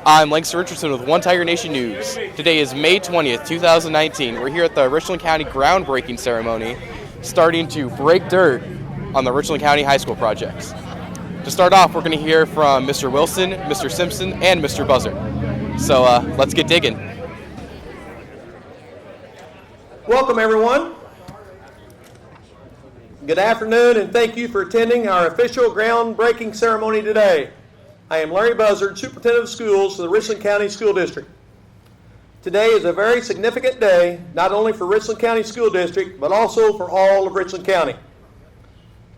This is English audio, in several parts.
I'm Langston Richardson with One Tiger Nation News. Today is May 20th, 2019. We're here at the Richland County groundbreaking ceremony, starting to break dirt on the Richland County High School projects. To start off, we're going to hear from Mr. Wilson, Mr. Simpson, and Mr. Bussard. So let's get digging. Welcome, everyone. Good afternoon, and thank you for attending our official groundbreaking ceremony today. I am Larry Bussard, Superintendent of Schools for the Richland County School District. Today is a very significant day, not only for Richland County School District, but also for all of Richland County.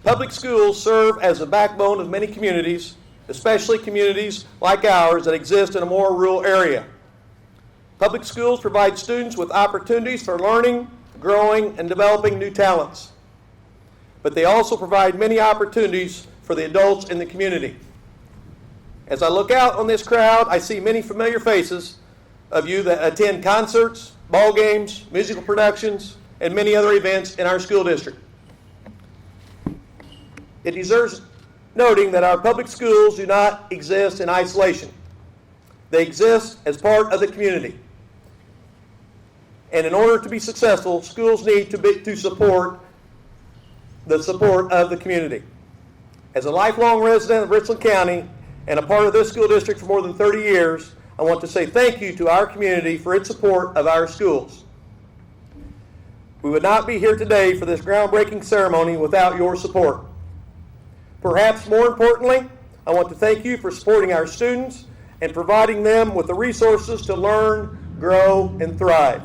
Public schools serve as the backbone of many communities, especially communities like ours that exist in a more rural area. Public schools provide students with opportunities for learning, growing, and developing new talents. But they also provide many opportunities for the adults in the community. As I look out on this crowd, I see many familiar faces of you that attend concerts, ball games, musical productions, and many other events in our school district. It deserves noting that our public schools do not exist in isolation. They exist as part of the community. And in order to be successful, schools need to support the support of the community. As a lifelong resident of Richland County and a part of this school district for more than 30 years, I want to say thank you to our community for its support of our schools. We would not be here today for this groundbreaking ceremony without your support. Perhaps more importantly, I want to thank you for supporting our students and providing them with the resources to learn, grow, and thrive.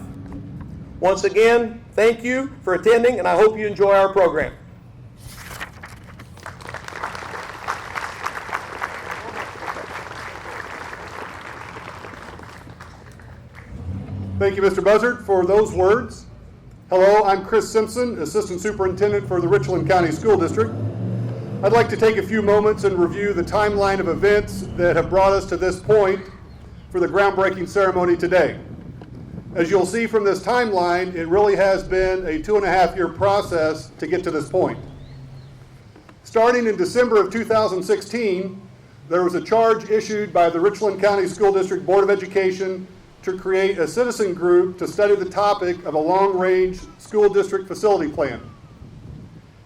Once again, thank you for attending, and I hope you enjoy our program. Thank you, Mr. Bussard, for those words. Hello, I'm Chris Simpson, Assistant Superintendent for the Richland County School District. I'd like to take a few moments and review the timeline of events that have brought us to this point for the groundbreaking ceremony today. As you'll see from this timeline, it really has been a 2.5-year process to get to this point. Starting in December of 2016, there was a charge issued by the Richland County School District Board of Education to create a citizen group to study the topic of a long-range school district facility plan.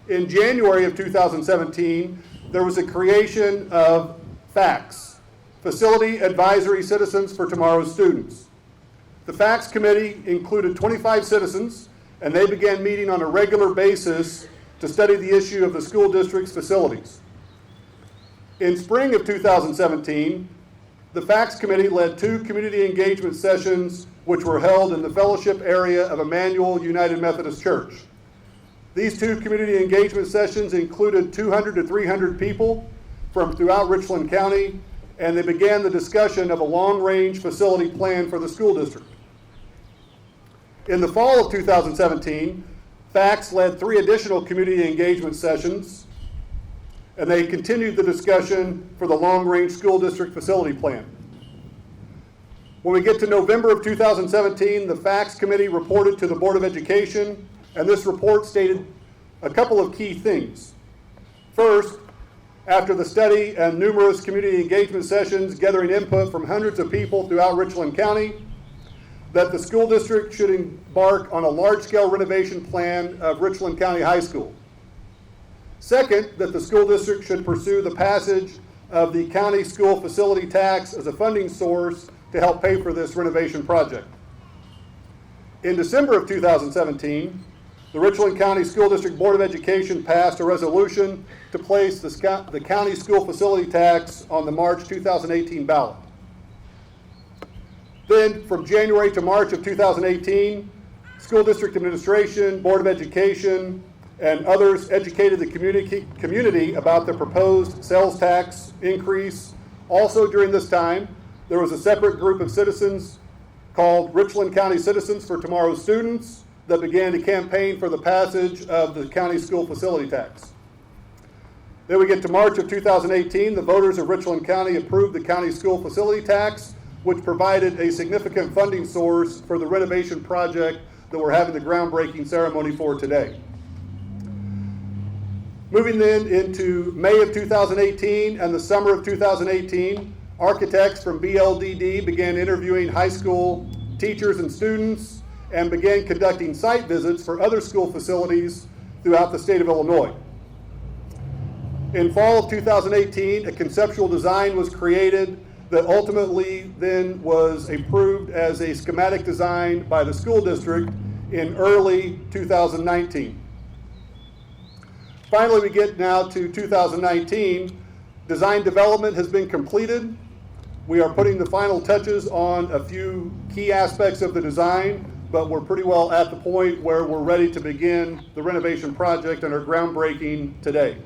In January of 2017, there was a creation of FACTS, Facility Advisory Citizens for Tomorrow's Students. The FACTS committee included 25 citizens, and they began meeting on a regular basis to study the issue of the school district's facilities. In spring of 2017, the FACTS committee led 2 community engagement sessions which were held in the fellowship area of Emmanuel United Methodist Church. These 2 community engagement sessions included 200 to 300 people from throughout Richland County, and they began the discussion of a long-range facility plan for the school district. In the fall of 2017, FACTS led 3 additional community engagement sessions, and they continued the discussion for the long-range school district facility plan. When we get to November of 2017, the FACTS committee reported to the Board of Education, and this report stated a couple of key things. First, after the study and numerous community engagement sessions gathering input from hundreds of people throughout Richland County, that the school district should embark on a large-scale renovation plan of Richland County High School. Second, that the school district should pursue the passage of the county school facility tax as a funding source to help pay for this renovation project. In December of 2017, the Richland County School District Board of Education passed a resolution to place the county school facility tax on the March 2018 ballot. Then, from January to March of 2018, school district administration, Board of Education, and others educated the community about the proposed sales tax increase. Also during this time, there was a separate group of citizens called Richland County Citizens for Tomorrow's Students that began to campaign for the passage of the county school facility tax. Then we get to March of 2018, the voters of Richland County approved the county school facility tax, which provided a significant funding source for the renovation project that we're having the groundbreaking ceremony for today. Moving then into May of 2018 and the summer of 2018, Architects from BLDD began interviewing high school teachers and students and began conducting site visits for other school facilities throughout the state of Illinois. In fall of 2018, a conceptual design was created that ultimately then was approved as a schematic design by the school district in early 2019. Finally, we get now to 2019. Design development has been completed. We are putting the final touches on a few key aspects of the design, but we're pretty well at the point where we're ready to begin the renovation project and are groundbreaking today.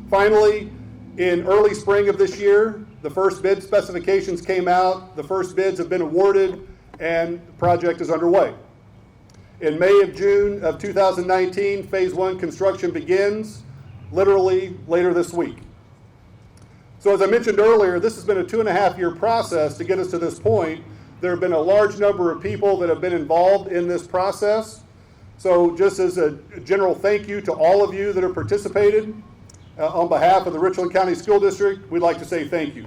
Finally, in early spring of this year, the first bid specifications came out, the first bids have been awarded, and the project is underway. In May of June of 2019, Phase 1 construction begins, literally later this week. So as I mentioned earlier, this has been a 2.5-year process to get us to this point. There have been a large number of people that have been involved in this process. So just as a general thank you to all of you that have participated, on behalf of the Richland County School District, we'd like to say thank you.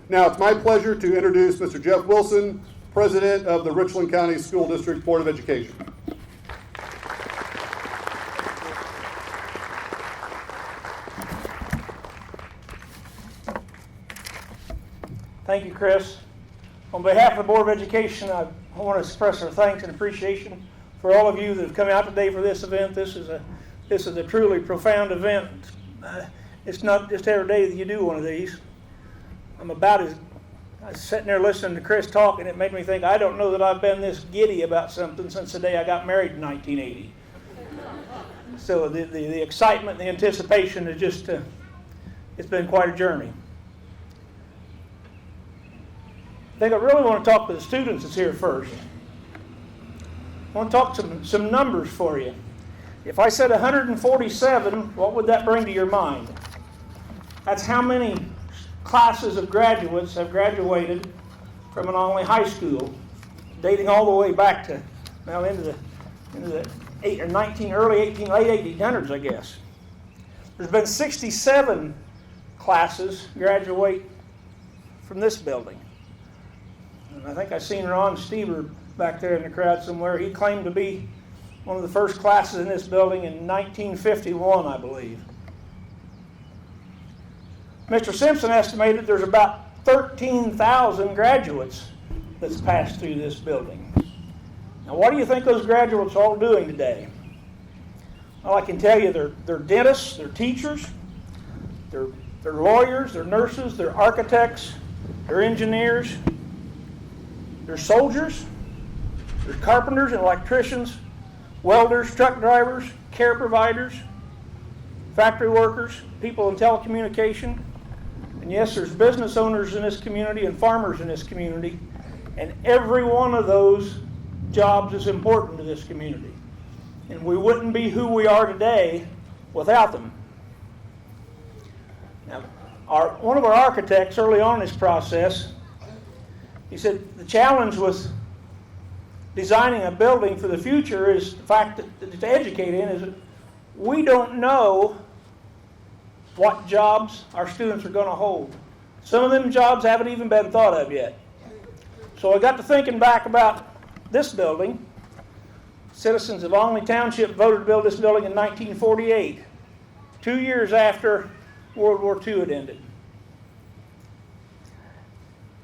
Now it's my pleasure to introduce Mr. Jeff Wilson, President of the Richland County School District Board of Education. Thank you, Chris. On behalf of the Board of Education, I want to express our thanks and appreciation for all of you that have come out today for this event. This is a truly profound event. It's not just every day that you do one of these. I was sitting there listening to Chris talk, and it made me think, I don't know that I've been this giddy about something since the day I got married in 1980. So the excitement, the anticipation is just, it's been quite a journey. I think I really want to talk to the students that's here first. I want to talk some numbers for you. If I said 147, what would that bring to your mind? That's how many classes of graduates have graduated from an Only High School, dating all the way back to, well, into the late 1800s, I guess. There's been 67 classes graduate from this building. And I think I seen Ron Stever back there in the crowd somewhere. He claimed to be one of the first classes in this building in 1951, I believe. Mr. Simpson estimated there's about 13,000 graduates that's passed through this building. Now, what do you think those graduates are all doing today? Well, I can tell you they're dentists, they're teachers, they're lawyers, they're nurses, they're architects, they're engineers, they're soldiers, they're carpenters and electricians, welders, truck drivers, care providers, factory workers, people in telecommunication, and yes, there's business owners in this community and farmers in this community, and every one of those jobs is important to this community. And we wouldn't be who we are today without them. Now, one of our architects early on in this process, he said the challenge with designing a building for the future is the fact that to educate in is that we don't know what jobs our students are going to hold. Some of them jobs haven't even been thought of yet. So I got to thinking back about this building. Citizens of Only Township voted to build this building in 1948, 2 years after World War II had ended.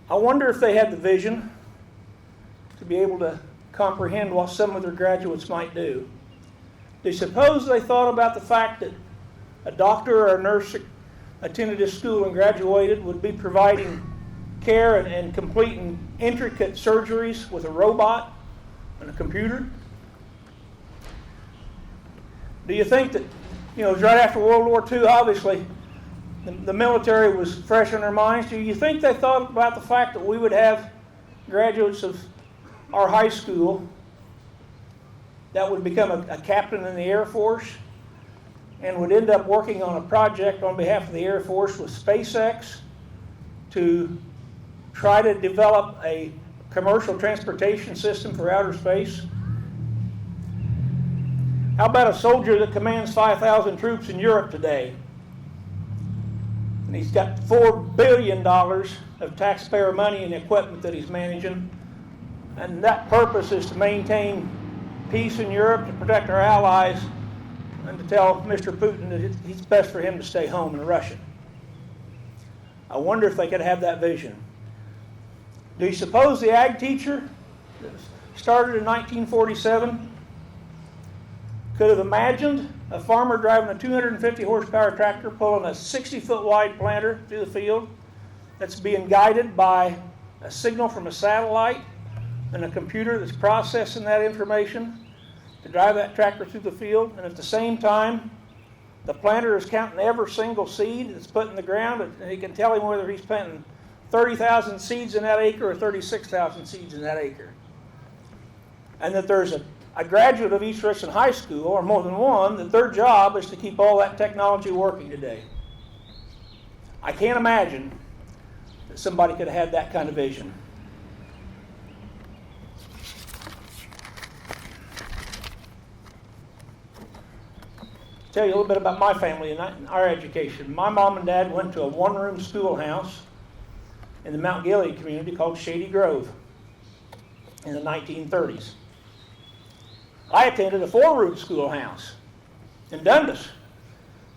I wonder if they had the vision to be able to comprehend what some of their graduates might do. Do you suppose they thought about the fact that a doctor or a nurse attended this school and graduated would be providing care and completing intricate surgeries with a robot and a computer? Do you think that, it was right after World War II, obviously, the military was fresh in their minds. Do you think they thought about the fact that we would have graduates of our high school that would become a captain in the Air Force and would end up working on a project on behalf of the Air Force with SpaceX to try to develop a commercial transportation system for outer space? How about a soldier that commands 5,000 troops in Europe today? And he's got $4 billion of taxpayer money and equipment that he's managing. And that purpose is to maintain peace in Europe, to protect our allies, and to tell Mr. Putin that it's best for him to stay home in Russia. I wonder if they could have that vision. Do you suppose the ag teacher that started in 1947 could have imagined a farmer driving a 250 horsepower tractor pulling a 60-foot wide planter through the field that's being guided by a signal from a satellite and a computer that's processing that information to drive that tractor through the field, and at the same time the planter is counting every single seed that's put in the ground, and he can tell him whether he's planting 30,000 seeds in that acre or 36,000 seeds in that acre. And that there's a graduate of East Richland High School, or more than one, that their job is to keep all that technology working today. I can't imagine that somebody could have had that kind of vision. Tell you a little bit about my family and our education. My mom and dad went to a one-room schoolhouse in the Mount Gilead community called Shady Grove in the 1930s. I attended a four-room schoolhouse in Dundas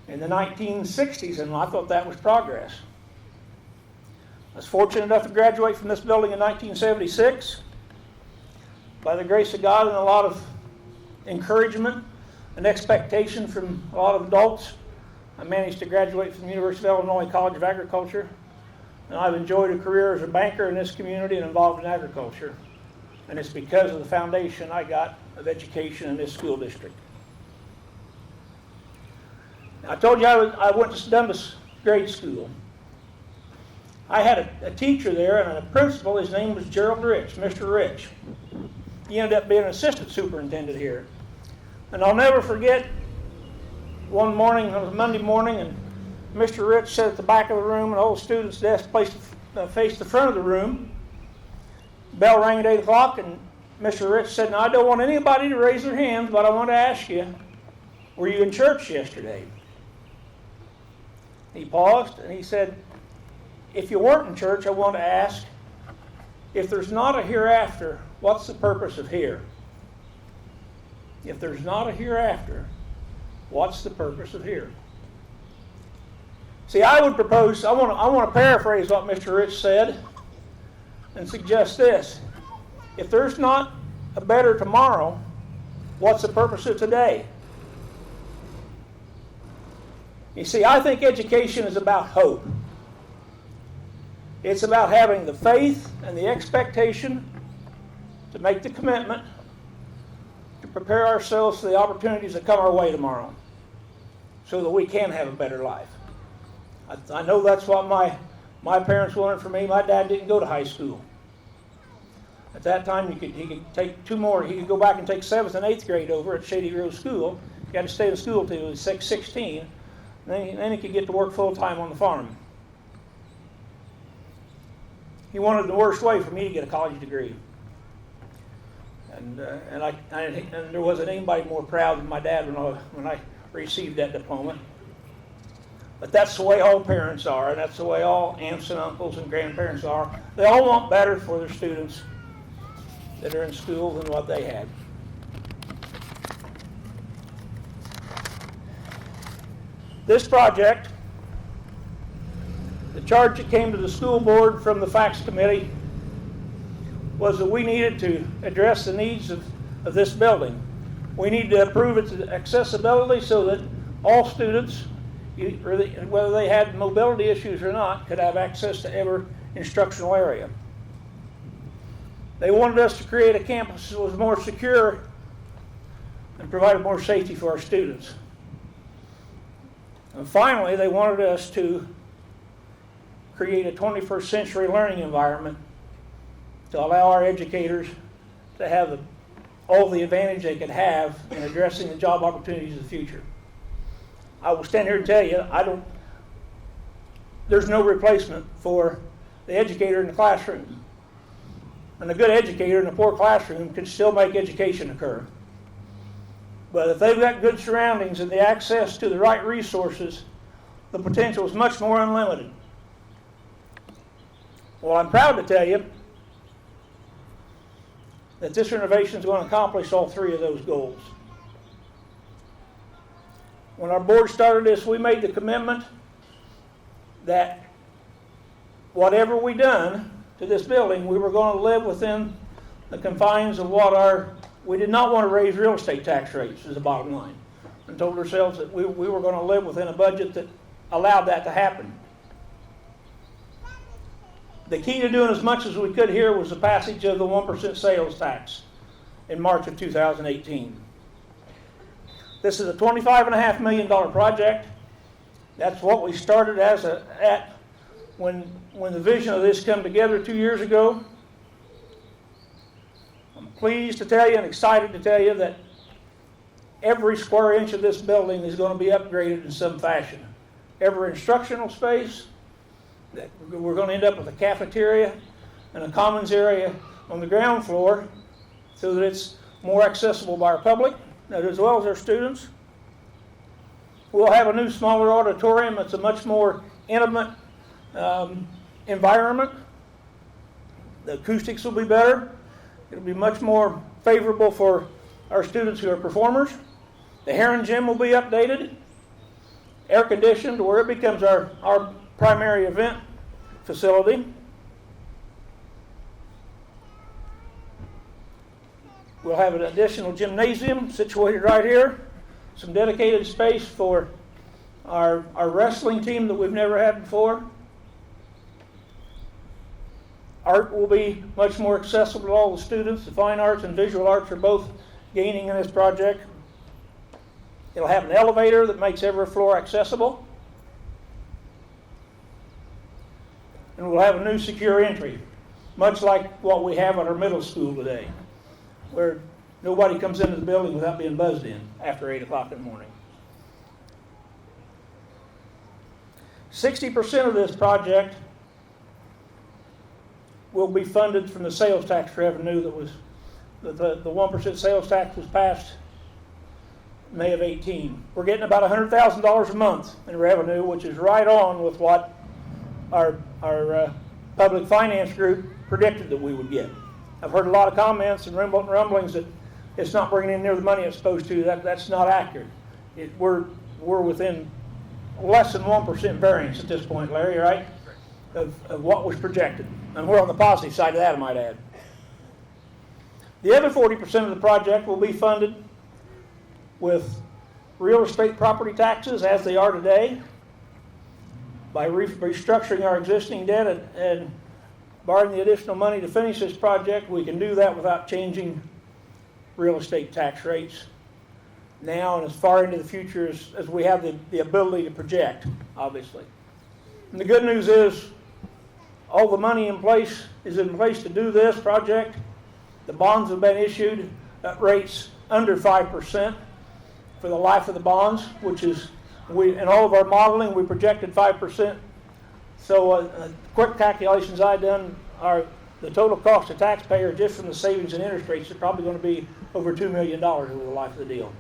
in the 1960s, and I thought that was progress. I was fortunate enough to graduate from this building in 1976. By the grace of God and a lot of encouragement and expectation from a lot of adults, I managed to graduate from the University of Illinois College of Agriculture, and I've enjoyed a career as a banker in this community and involved in agriculture. And it's because of the foundation I got of education in this school district. I told you I went to Dundas grade school. I had a teacher there and a principal. His name was Gerald Rich, Mr. Rich. He ended up being an assistant superintendent here. And I'll never forget one morning, it was Monday morning, and Mr. Rich sat at the back of the room, and the old student's desk faced the front of the room. Bell rang at 8 o'clock, and Mr. Rich said, "Now, I don't want anybody to raise their hands, but I want to ask you, were you in church yesterday?" He paused, and he said, "If you weren't in church, I want to ask, if there's not a hereafter, what's the purpose of here?" If there's not a hereafter, what's the purpose of here? See, I would propose, I want to paraphrase what Mr. Rich said and suggest this. If there's not a better tomorrow, what's the purpose of today? You see, I think education is about hope. It's about having the faith and the expectation to make the commitment to prepare ourselves for the opportunities that come our way tomorrow so that we can have a better life. I know that's what my parents wanted for me. My dad didn't go to high school. At that time, he could take two more. He could go back and take 7th and 8th grade over at Shady Grove School. He had to stay in school until he was 16. Then he could get to work full-time on the farm. He wanted the worst way for me to get a college degree. And there wasn't anybody more proud than my dad when I received that diploma. But that's the way all parents are, and that's the way all aunts and uncles and grandparents are. They all want better for their students that are in school than what they had. This project, the charge that came to the school board from the Facts Committee was that we needed to address the needs of this building. We need to improve its accessibility so that all students, whether they had mobility issues or not, could have access to every instructional area. They wanted us to create a campus that was more secure and provided more safety for our students. And finally, they wanted us to create a 21st century learning environment to allow our educators to have all the advantage they could have in addressing the job opportunities of the future. I will stand here and tell you, there's no replacement for the educator in the classroom. And a good educator in a poor classroom can still make education occur. But if they've got good surroundings and the access to the right resources, the potential is much more unlimited. Well, I'm proud to tell you that this renovation is going to accomplish all three of those goals. When our board started this, we made the commitment that whatever we done to this building, we were going to live within the confines of we did not want to raise real estate tax rates, is the bottom line. And told ourselves that we were going to live within a budget that allowed that to happen. The key to doing as much as we could here was the passage of the 1% sales tax in March of 2018. This is a $25.5 million project. That's what we started at when the vision of this came together 2 years ago. I'm pleased to tell you and excited to tell you that every square inch of this building is going to be upgraded in some fashion. Every instructional space, that we're going to end up with a cafeteria and a commons area on the ground floor so that it's more accessible by our public as well as our students. We'll have a new smaller auditorium. It's a much more intimate environment. The acoustics will be better. It'll be much more favorable for our students who are performers. The Heron Gym will be updated, air conditioned, where it becomes our primary event facility. We'll have an additional gymnasium situated right here, some dedicated space for our wrestling team that we've never had before. Art will be much more accessible to all the students. The fine arts and visual arts are both gaining in this project. It'll have an elevator that makes every floor accessible. And we'll have a new secure entry, much like what we have at our middle school today, where nobody comes into the building without being buzzed in after 8 o'clock in the morning. 60% of this project will be funded from the sales tax revenue the 1% sales tax was passed May of 18. We're getting about $100,000 a month in revenue, which is right on with what our public finance group predicted that we would get. I've heard a lot of comments and rumblings that it's not bringing in near the money it's supposed to. That's not accurate. We're within less than 1% variance at this point, Larry, right? Of what was projected. And we're on the positive side of that, I might add. The other 40% of the project will be funded with real estate property taxes as they are today, by restructuring our existing debt and borrowing the additional money to finish this project. We can do that without changing real estate tax rates now and as far into the future as we have the ability to project, obviously. And the good news is all the money is in place to do this project. The bonds have been issued at rates under 5% for the life of the bonds, which is, in all of our modeling, we projected 5%. So quick calculations I done are the total cost to taxpayer just from the savings and interest rates is probably going to be over $2 million over the life of the deal.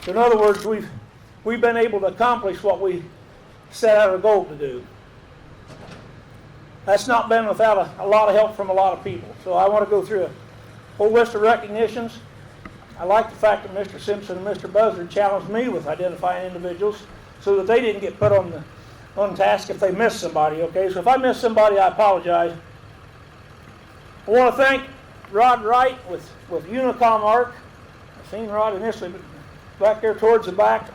So in other words, we've been able to accomplish what we set out a goal to do. That's not been without a lot of help from a lot of people. So I want to go through a whole list of recognitions. I like the fact that Mr. Simpson and Mr. Bussard challenged me with identifying individuals so that they didn't get put on task if they missed somebody, okay? So if I miss somebody, I apologize. I want to thank Rod Wright with Unicom Arc. I've seen Rod initially, but back there towards the back.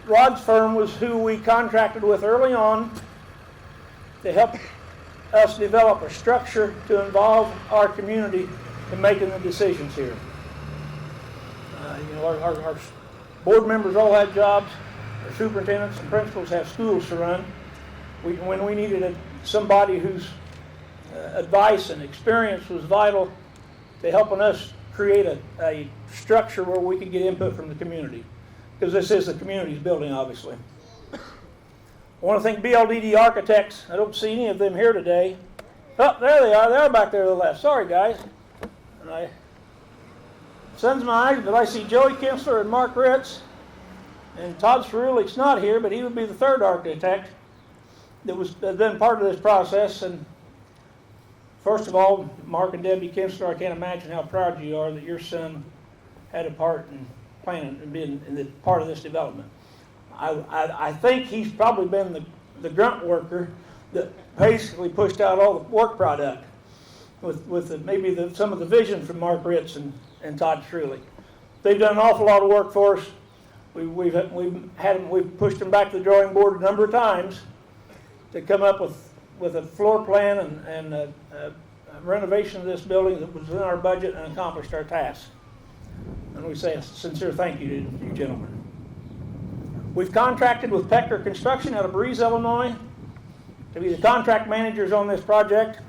Rod's firm was who we contracted with early on to help us develop a structure to involve our community in making the decisions here. Our board members all had jobs. Our superintendents and principals have schools to run. When we needed somebody whose advice and experience was vital to helping us create a structure where we could get input from the community, because this is the community's building, obviously. I want to thank BLDD Architects. I don't see any of them here today. Oh, there they are. They're back there to the left. Sorry, guys. Sun's my eyes, but I see Joey Kinsler and Mark Ritz. And Todd Cerulik's not here, but he would be the third architect that had been part of this process. And first of all, Mark and Debbie Kempster, I can't imagine how proud you are that your son had a part in planning and being in the part of this development. I think he's probably been the grunt worker that basically pushed out all the work product with maybe some of the vision from Mark Ritz and Todd Cerulik. They've done an awful lot of work for us. We've pushed them back to the drawing board a number of times to come up with a floor plan and a renovation of this building that was in our budget and accomplished our task. And we say a sincere thank you to you gentlemen. We've contracted with Pecker Construction out of Breeze, Illinois, to be the contract managers on this project.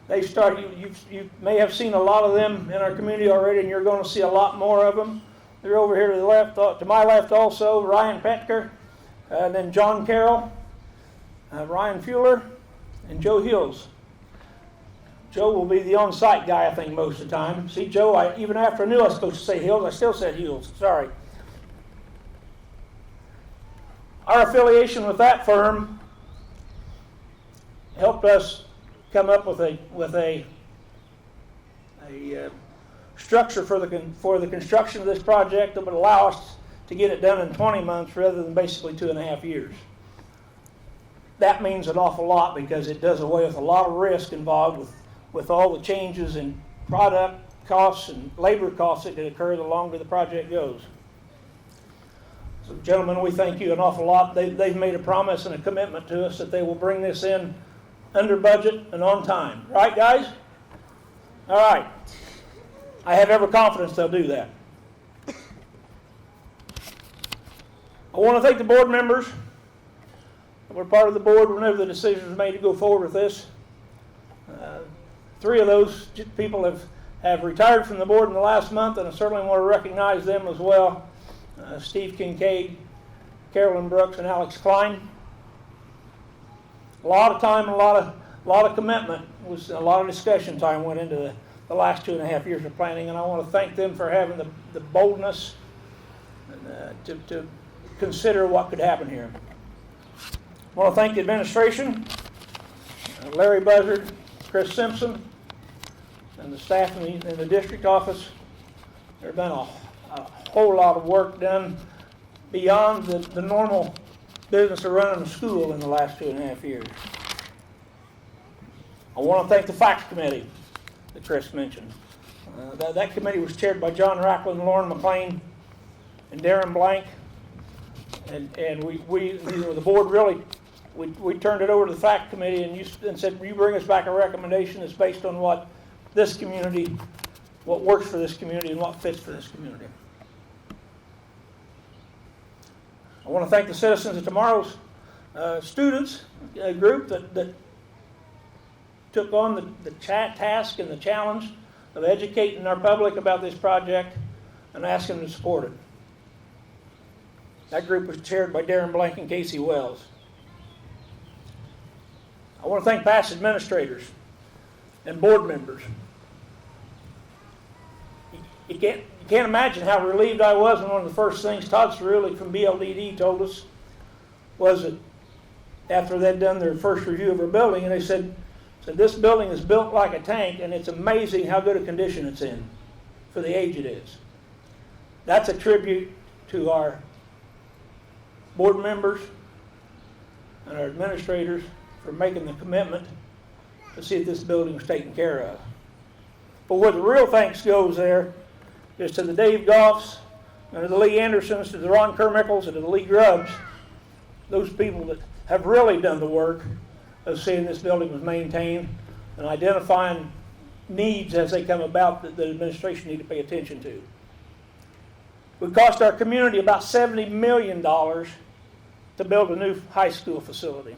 They started. You may have seen a lot of them in our community already, and you're going to see a lot more of them. They're over here to the left, to my left also, Ryan Petker, and then John Carroll, Ryan Fuller, and Joe Hills. Joe will be the on-site guy, I think, most of the time. See, Joe, even after I knew I was supposed to say Hills, I still said Hills. Sorry. Our affiliation with that firm helped us come up with a structure for the construction of this project that would allow us to get it done in 20 months rather than basically 2.5 years. That means an awful lot because it does away with a lot of risk involved with all the changes in product costs and labor costs that could occur the longer the project goes. So, gentlemen, we thank you an awful lot. They've made a promise and a commitment to us that they will bring this in under budget and on time. Right, guys? All right. I have every confidence they'll do that. I want to thank the board members that were part of the board whenever the decision was made to go forward with this. 3 of those people have retired from the board in the last month, and I certainly want to recognize them as well. Steve Kincaid, Carolyn Brooks, and Alex Klein. A lot of time and a lot of commitment. It was a lot of discussion time went into the last 2.5 years of planning, and I want to thank them for having the boldness to consider what could happen here. I want to thank the administration, Larry Bussard, Chris Simpson, and the staff in the district office. There's been a whole lot of work done beyond the normal business of running a school in the last 2.5 years. I want to thank the Facts Committee that Chris mentioned. That committee was chaired by John Racklin, Lauren McLean, and Darren Blank. And the board really, we turned it over to the Fact Committee and said, you bring us back a recommendation that's based on what this community, what works for this community and what fits for this community. I want to thank the citizens of tomorrow's students, a group that took on the task and the challenge of educating our public about this project and asking them to support it. That group was chaired by Darren Blank and Casey Wells. I want to thank past administrators and board members. You can't imagine how relieved I was when one of the first things Todd Cerulik from BLDD told us was that after they'd done their first review of our building, and they said this building is built like a tank, and it's amazing how good a condition it's in for the age it is. That's a tribute to our board members and our administrators for making the commitment to see that this building was taken care of. But where the real thanks goes there is to the Dave Goffs, and to the Lee Andersons, to the Ron Kermickles, and to the Lee Grubbs, those people that have really done the work of seeing this building was maintained and identifying needs as they come about that the administration need to pay attention to. It cost our community about $70 million to build a new high school facility.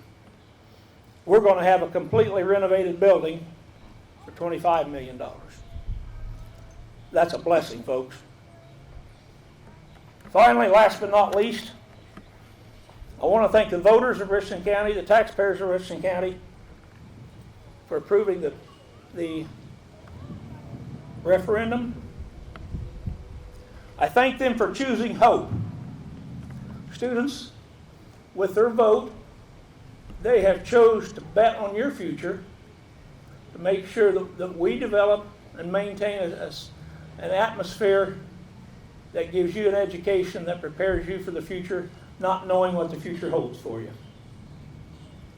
We're going to have a completely renovated building for $25 million. That's a blessing, folks. Finally, last but not least, I want to thank the voters of Richland County, the taxpayers of Richland County, for approving the referendum. I thank them for choosing hope students, with their vote, they have chose to bet on your future to make sure that we develop and maintain an atmosphere that gives you an education that prepares you for the future, not knowing what the future holds for you.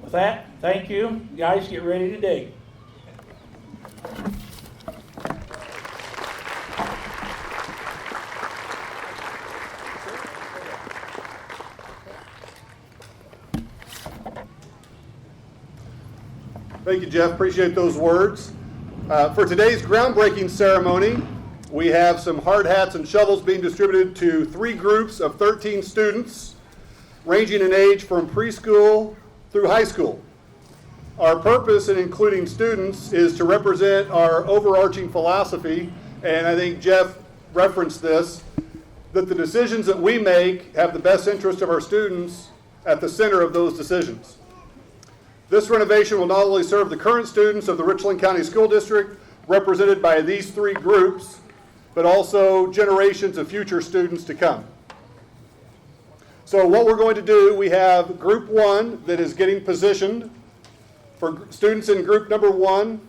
With that, thank you. Guys, get ready to dig. Thank you, Jeff. Appreciate those words. For today's groundbreaking ceremony, we have some hard hats and shovels being distributed to 3 groups of 13 students, ranging in age from preschool through high school. Our purpose in including students is to represent our overarching philosophy, and I think Jeff referenced this, that the decisions that we make have the best interest of our students at the center of those decisions. This renovation will not only serve the current students of the Richland County School District, represented by these 3 groups, but also generations of future students to come. So what we're going to do, we have group 1 that is getting positioned. For students in group number 1,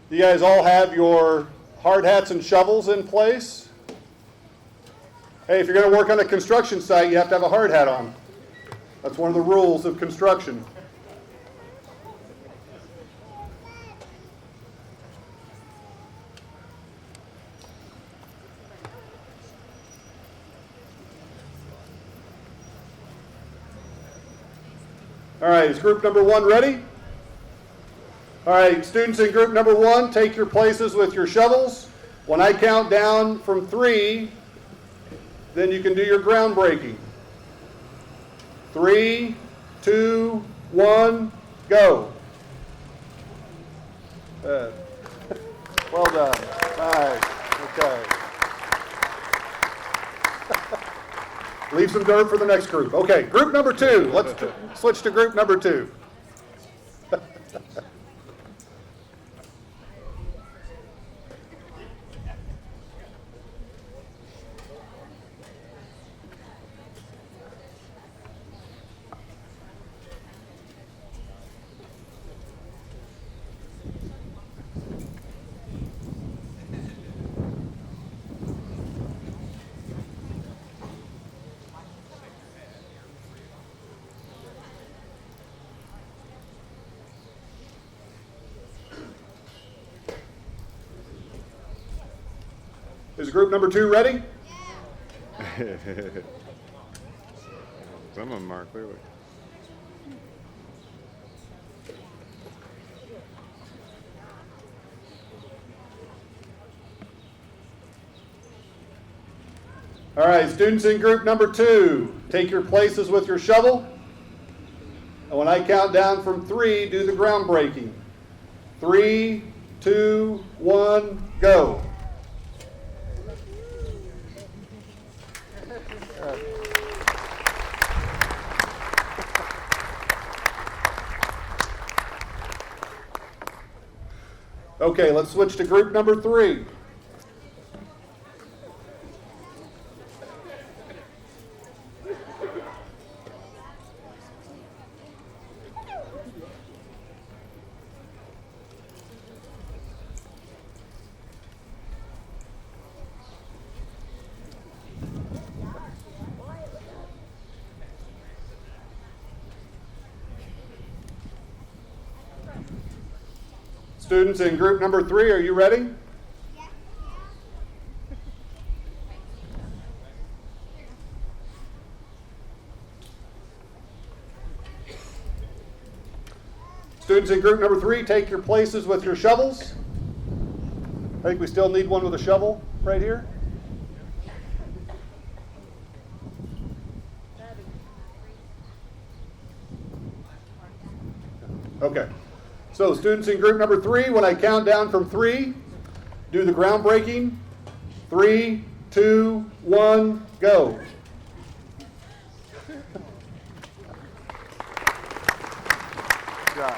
you guys all have your hard hats and shovels in place. Hey, if you're going to work on a construction site, you have to have a hard hat on. That's one of the rules of construction. All right, is group number 1 ready? All right, students in group number 1, take your places with your shovels. When I count down from 3, then you can do your groundbreaking. 3, 2, 1, go. Well done. Nice. Okay. Leave some dirt for the next group. Okay, group number 2. Let's switch to group number 2. Is group number 2 ready? Some of them are clearly. All right, students in group number 2, take your places with your shovel. And when I count down from 3, do the groundbreaking. 3, 2, 1, go. Okay, let's switch to group number 3. Students in group number 3, are you ready? Students in group number 3, take your places with your shovels. I think we still need one with a shovel right here. Okay. So students in group number 3, when I count down from 3, do the groundbreaking. 3, 2, 1, go. Good job.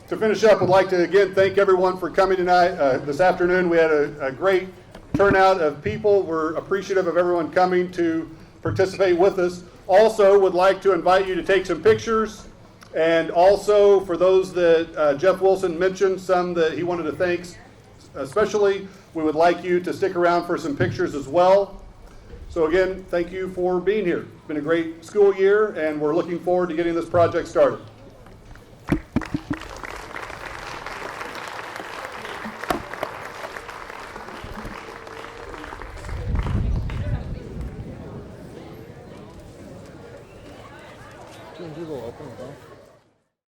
To finish up, I'd like to again thank everyone for coming tonight. This afternoon we had a great turnout of people. We're appreciative of everyone coming to participate with us. Also would like to invite you to take some pictures, and also for those that Jeff Wilson mentioned, some that he wanted to thank especially, we would like you to stick around for some pictures as well. So again, thank you for being here. It's been a great school year, and we're looking forward to getting this project started. Google open as well.